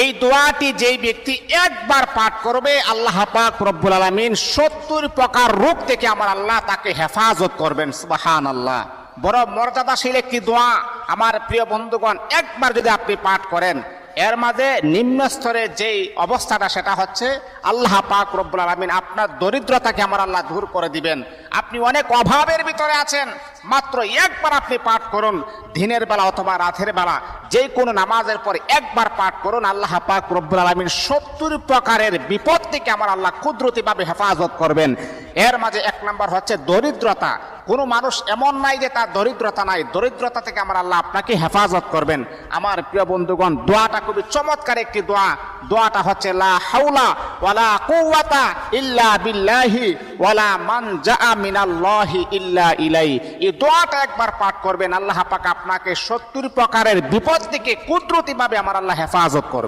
এই দোয়াটি যেই ব্যক্তি একবার পাঠ করবে, আল্লাহ পাক রব্বুল আলামিন 70 প্রকার রোগ থেকে আমার আল্লাহ তাকে হেফাজত করবেন। সুবহানাল্লাহ। বড় মর্যাদাশীল একটি দোয়া আমার প্রিয় বন্ধুগণ। একবার যদি আপনি পাঠ করেন, এর মাঝে নিম্ন স্তরে যেই অবস্থাটা সেটা হচ্ছে আল্লাহ পাক রব্বুল আলামিন আপনার দরিদ্রতাকে আমার আল্লাহ দূর করে দিবেন। আপনি অনেক অভাবের ভিতরে আছেন, মাত্র একবার আপনি পাঠ করুন, দিনের বেলা অথবা রাতের বেলা যে কোনো নামাজের পরে একবার পাঠ করুন, আল্লাহ পাক রব্বুল আলামিন 70 প্রকারের বিপদ থেকে আমার আল্লাহ কুদরতিভাবে হেফাজত করবেন। এর মাঝে এক নাম্বার হচ্ছে দরিদ্রতা। কোনো মানুষ এমন নাই যে তার দরিদ্রতা নাই, দরিদ্রতা থেকে আমার আল্লাহ আপনাকে হেফাজত করবেন। আমার প্রিয় বন্ধুগণ, দোয়াটা খুবই চমৎকার একটি দোয়া। দোয়াটা হচ্ছে লা হাওলা ওয়ালা কুওয়াতা ইল্লা বিল্লাহি ওয়ালা মানজা মিনাল্লাহি ইল্লা ইলাই। এই দোয়াটা একবার পাঠ করবেন, আল্লাহ পাক আপনাকে 70 প্রকারের বিপদ থেকে কুদরতিভাবে আমার আল্লাহ হেফাজত করবেন।